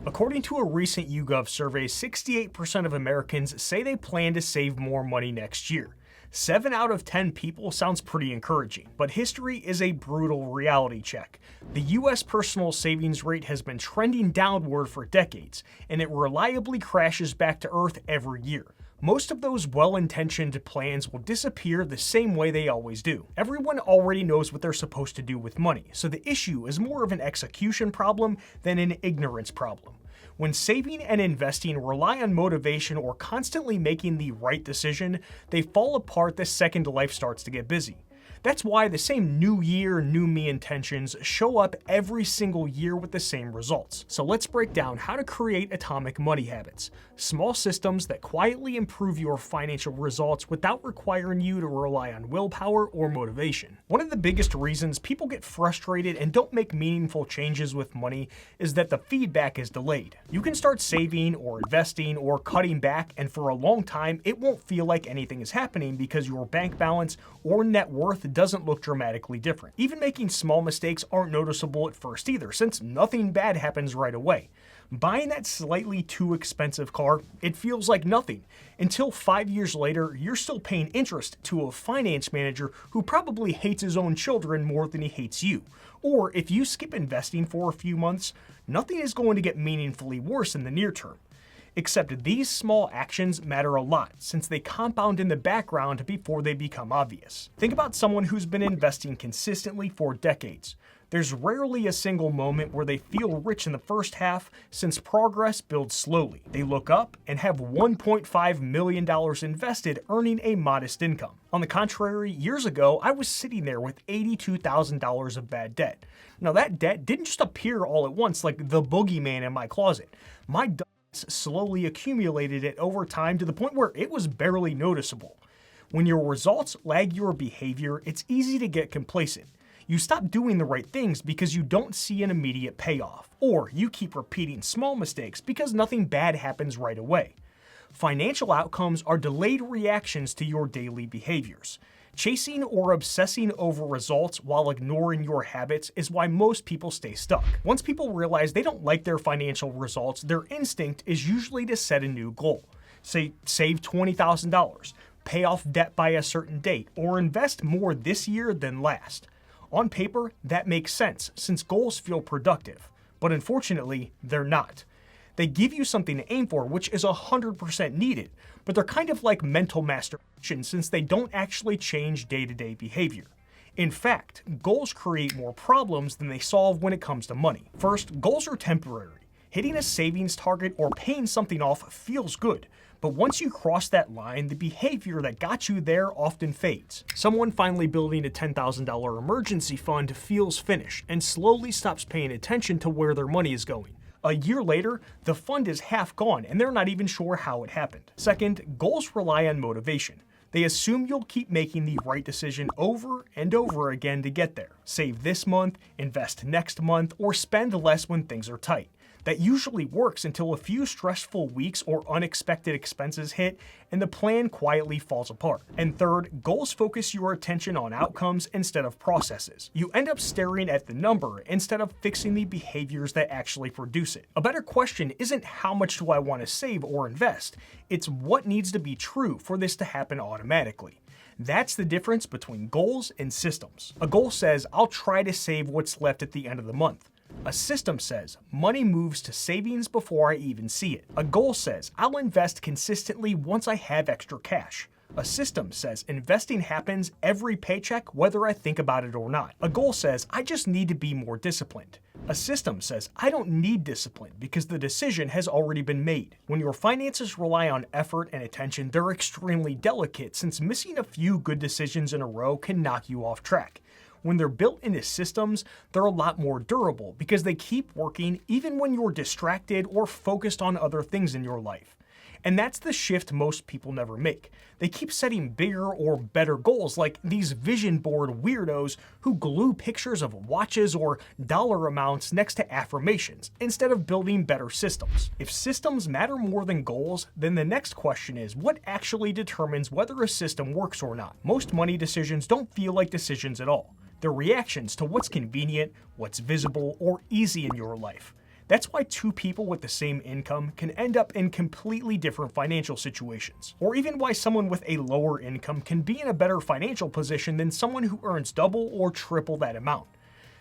According to a recent YouGov survey, 68% of Americans say they plan to save more money next year. 7 out of 10 people sounds pretty encouraging, but history is a brutal reality check. The US personal savings rate has been trending downward for decades, and it reliably crashes back to earth every year. Most of those well-intentioned plans will disappear the same way they always do. Everyone already knows what they're supposed to do with money, so the issue is more of an execution problem than an ignorance problem. When saving and investing rely on motivation or constantly making the right decision, they fall apart the second life starts to get busy. That's why the same new year, new me intentions show up every single year with the same results. So let's break down how to create atomic money habits, small systems that quietly improve your financial results without requiring you to rely on willpower or motivation. One of the biggest reasons people get frustrated and don't make meaningful changes with money is that the feedback is delayed. You can start saving or investing or cutting back, and for a long time it won't feel like anything is happening because your bank balance or net worth doesn't look dramatically different. Even making small mistakes aren't noticeable at first either, since nothing bad happens right away. Buying that slightly too expensive car, it feels like nothing, until 5 years later you're still paying interest to a finance manager who probably hates his own children more than he hates you. Or if you skip investing for a few months, nothing is going to get meaningfully worse in the near term. Except these small actions matter a lot, since they compound in the background before they become obvious. Think about someone who's been investing consistently for decades. There's rarely a single moment where they feel rich in the first half, since progress builds slowly. They look up and have $1.5 million invested, earning a modest income. On the contrary, years ago, I was sitting there with $82,000 of bad debt. Now that debt didn't just appear all at once like the boogeyman in my closet. My slowly accumulated it over time to the point where it was barely noticeable. When your results lag your behavior, it's easy to get complacent. You stop doing the right things because you don't see an immediate payoff, or you keep repeating small mistakes because nothing bad happens right away. Financial outcomes are delayed reactions to your daily behaviors. Chasing or obsessing over results while ignoring your habits is why most people stay stuck. Once people realize they don't like their financial results, their instinct is usually to set a new goal. Say, save $20,000, pay off debt by a certain date, or invest more this year than last. On paper, that makes sense since goals feel productive, but unfortunately, they're not. They give you something to aim for, which is 100% needed, but they're kind of like mental masturbation since they don't actually change day-to-day behavior. In fact, goals create more problems than they solve when it comes to money. First, goals are temporary. Hitting a savings target or paying something off feels good, but once you cross that line, the behavior that got you there often fades. Someone finally building a $10,000 emergency fund feels finished and slowly stops paying attention to where their money is going. A year later, the fund is half gone and they're not even sure how it happened. Second, goals rely on motivation. They assume you'll keep making the right decision over and over again to get there. Save this month, invest next month, or spend less when things are tight. That usually works until a few stressful weeks or unexpected expenses hit and the plan quietly falls apart. And third, goals focus your attention on outcomes instead of processes. You end up staring at the number instead of fixing the behaviors that actually produce it. A better question isn't how much do I want to save or invest, it's what needs to be true for this to happen automatically. That's the difference between goals and systems. A goal says, I'll try to save what's left at the end of the month. A system says, money moves to savings before I even see it. A goal says, I'll invest consistently once I have extra cash. A system says, investing happens every paycheck whether I think about it or not. A goal says, I just need to be more disciplined. A system says, I don't need discipline because the decision has already been made. When your finances rely on effort and attention, they're extremely delicate since missing a few good decisions in a row can knock you off track. When they're built into systems, they're a lot more durable because they keep working even when you're distracted or focused on other things in your life. And that's the shift most people never make. They keep setting bigger or better goals like these vision board weirdos who glue pictures of watches or dollar amounts next to affirmations instead of building better systems. If systems matter more than goals, then the next question is what actually determines whether a system works or not? Most money decisions don't feel like decisions at all. They're reactions to what's convenient, what's visible, or easy in your life. That's why two people with the same income can end up in completely different financial situations, or even why someone with a lower income can be in a better financial position than someone who earns double or triple that amount.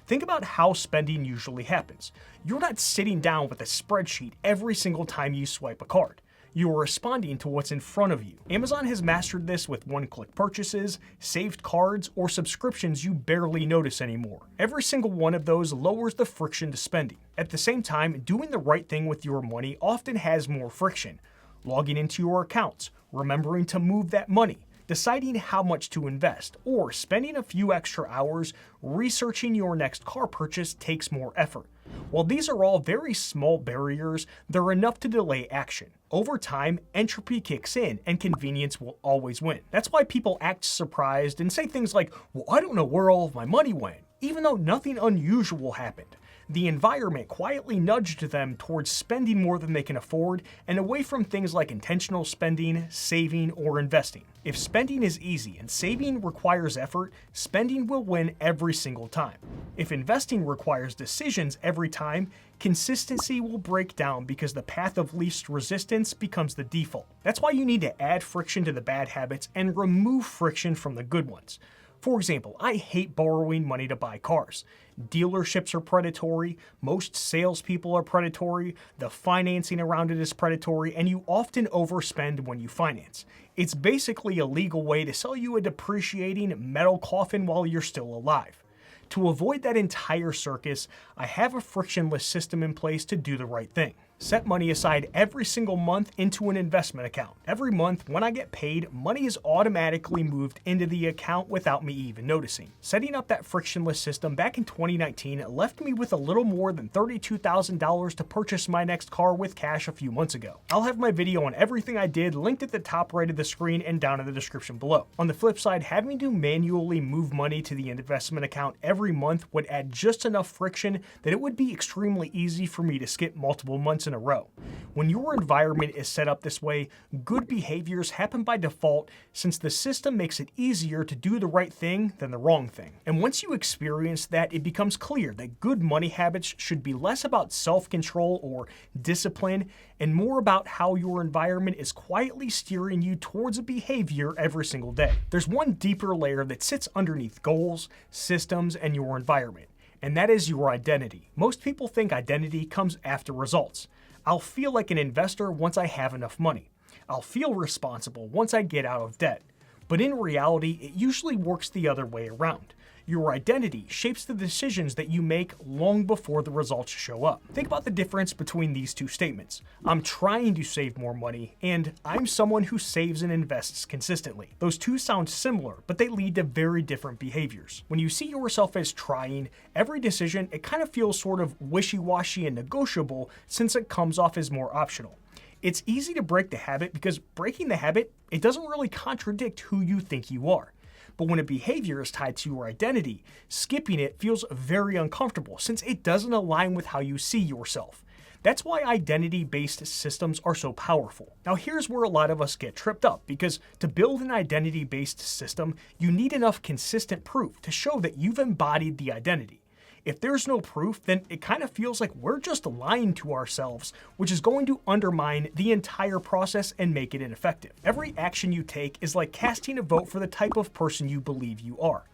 Think about how spending usually happens. You're not sitting down with a spreadsheet every single time you swipe a card. You are responding to what's in front of you. Amazon has mastered this with one-click purchases, saved cards, or subscriptions you barely notice anymore. Every single one of those lowers the friction to spending. At the same time, doing the right thing with your money often has more friction. Logging into your accounts, remembering to move that money, deciding how much to invest, or spending a few extra hours researching your next car purchase takes more effort. While these are all very small barriers, they're enough to delay action. Over time, entropy kicks in and convenience will always win. That's why people act surprised and say things like, "Well, I don't know where all of my money went," even though nothing unusual happened. The environment quietly nudged them towards spending more than they can afford and away from things like intentional spending, saving, or investing. If spending is easy and saving requires effort, spending will win every single time. If investing requires decisions every time, consistency will break down because the path of least resistance becomes the default. That's why you need to add friction to the bad habits and remove friction from the good ones. For example, I hate borrowing money to buy cars. Dealerships are predatory, most salespeople are predatory, the financing around it is predatory, and you often overspend when you finance. It's basically a legal way to sell you a depreciating metal coffin while you're still alive. To avoid that entire circus, I have a frictionless system in place to do the right thing. Set money aside every single month into an investment account. Every month, when I get paid, money is automatically moved into the account without me even noticing. Setting up that frictionless system back in 2019 left me with a little more than $32,000 to purchase my next car with cash a few months ago. I'll have my video on everything I did linked at the top right of the screen and down in the description below. On the flip side, having to manually move money to the investment account every month would add just enough friction that it would be extremely easy for me to skip multiple months in a row. When your environment is set up this way, good behaviors happen by default since the system makes it easier to do the right thing than the wrong thing. And once you experience that, it becomes clear that good money habits should be less about self-control or discipline and more about how your environment is quietly steering you towards a behavior every single day. There's one deeper layer that sits underneath goals, systems, and your environment, and that is your identity. Most people think identity comes after results. I'll feel like an investor once I have enough money. I'll feel responsible once I get out of debt. But in reality, it usually works the other way around. Your identity shapes the decisions that you make long before the results show up. Think about the difference between these two statements. I'm trying to save more money, and I'm someone who saves and invests consistently. Those two sound similar, but they lead to very different behaviors. When you see yourself as trying, every decision, it kind of feels sort of wishy-washy and negotiable since it comes off as more optional. It's easy to break the habit because breaking the habit, it doesn't really contradict who you think you are. But when a behavior is tied to your identity, skipping it feels very uncomfortable since it doesn't align with how you see yourself. That's why identity-based systems are so powerful. Now here's where a lot of us get tripped up, because to build an identity-based system, you need enough consistent proof to show that you've embodied the identity. If there's no proof, then it kind of feels like we're just lying to ourselves, which is going to undermine the entire process and make it ineffective. Every action you take is like casting a vote for the type of person you believe you are.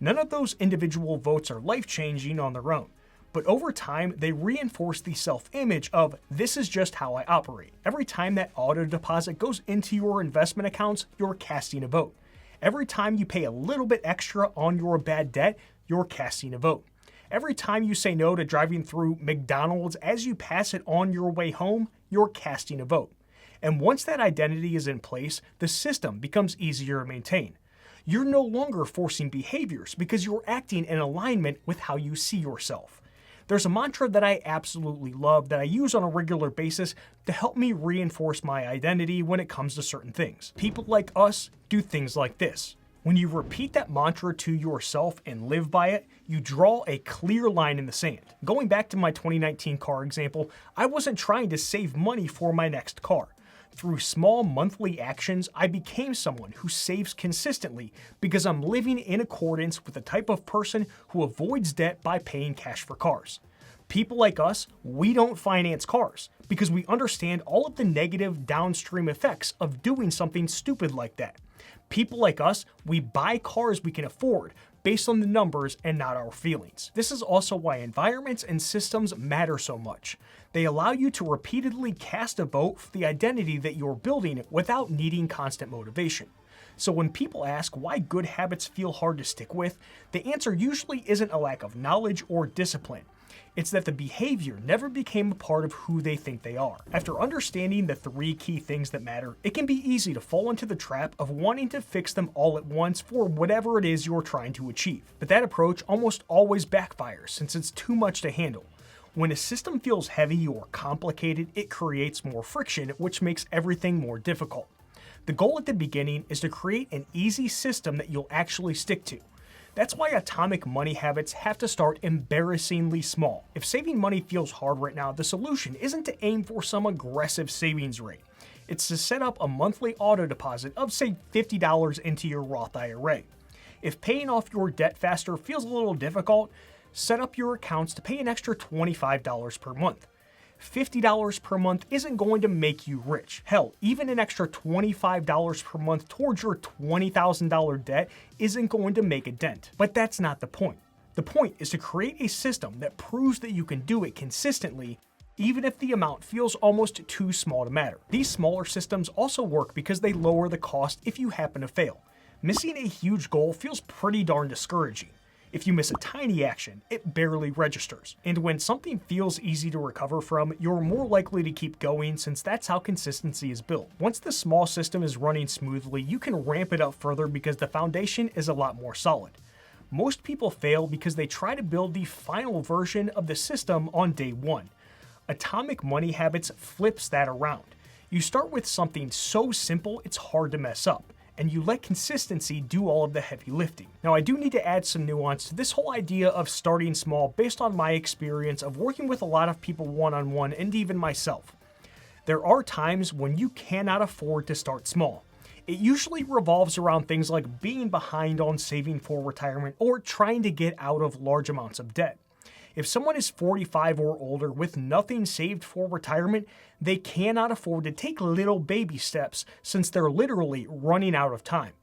None of those individual votes are life-changing on their own, but over time, they reinforce the self-image of, this is just how I operate. Every time that auto deposit goes into your investment accounts, you're casting a vote. Every time you pay a little bit extra on your bad debt, you're casting a vote. Every time you say no to driving through McDonald's as you pass it on your way home, you're casting a vote. And once that identity is in place, the system becomes easier to maintain. You're no longer forcing behaviors because you're acting in alignment with how you see yourself. There's a mantra that I absolutely love that I use on a regular basis to help me reinforce my identity when it comes to certain things. People like us do things like this. When you repeat that mantra to yourself and live by it, you draw a clear line in the sand. Going back to my 2019 car example, I wasn't trying to save money for my next car. Through small monthly actions, I became someone who saves consistently because I'm living in accordance with the type of person who avoids debt by paying cash for cars. People like us, we don't finance cars because we understand all of the negative downstream effects of doing something stupid like that. People like us, we buy cars we can afford based on the numbers and not our feelings. This is also why environments and systems matter so much. They allow you to repeatedly cast a vote for the identity that you're building without needing constant motivation. So when people ask why good habits feel hard to stick with, the answer usually isn't a lack of knowledge or discipline. It's that the behavior never became a part of who they think they are. After understanding the 3 key things that matter, it can be easy to fall into the trap of wanting to fix them all at once for whatever it is you're trying to achieve. But that approach almost always backfires since it's too much to handle. When a system feels heavy or complicated, it creates more friction, which makes everything more difficult. The goal at the beginning is to create an easy system that you'll actually stick to. That's why atomic money habits have to start embarrassingly small. If saving money feels hard right now, the solution isn't to aim for some aggressive savings rate. It's to set up a monthly auto deposit of, say, $50 into your Roth IRA. If paying off your debt faster feels a little difficult, set up your accounts to pay an extra $25 per month. $50 per month isn't going to make you rich. Hell, even an extra $25 per month towards your $20,000 debt isn't going to make a dent. But that's not the point. The point is to create a system that proves that you can do it consistently, even if the amount feels almost too small to matter. These smaller systems also work because they lower the cost if you happen to fail. Missing a huge goal feels pretty darn discouraging. If you miss a tiny action, it barely registers. And when something feels easy to recover from, you're more likely to keep going since that's how consistency is built. Once the small system is running smoothly, you can ramp it up further because the foundation is a lot more solid. Most people fail because they try to build the final version of the system on day one. Atomic money habits flips that around. You start with something so simple it's hard to mess up, and you let consistency do all of the heavy lifting. Now, I do need to add some nuance to this whole idea of starting small based on my experience of working with a lot of people one-on-one and even myself. There are times when you cannot afford to start small. It usually revolves around things like being behind on saving for retirement or trying to get out of large amounts of debt. If someone is 45 or older with nothing saved for retirement, they cannot afford to take little baby steps since they're literally running out of time.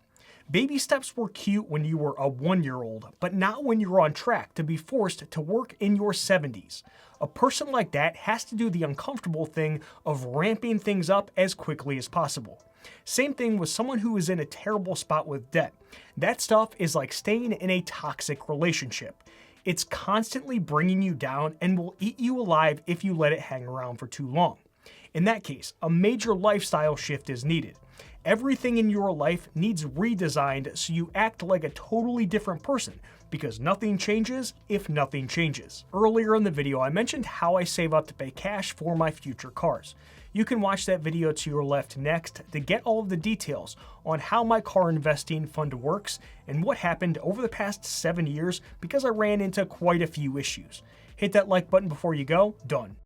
Baby steps were cute when you were a 1-year-old, but not when you're on track to be forced to work in your 70s. A person like that has to do the uncomfortable thing of ramping things up as quickly as possible. Same thing with someone who is in a terrible spot with debt. That stuff is like staying in a toxic relationship. It's constantly bringing you down and will eat you alive if you let it hang around for too long. In that case, a major lifestyle shift is needed. Everything in your life needs redesigned so you act like a totally different person, because nothing changes if nothing changes. Earlier in the video, I mentioned how I save up to pay cash for my future cars. You can watch that video to your left next to get all of the details on how my car investing fund works and what happened over the past 7 years because I ran into quite a few issues. Hit that like button before you go. Done.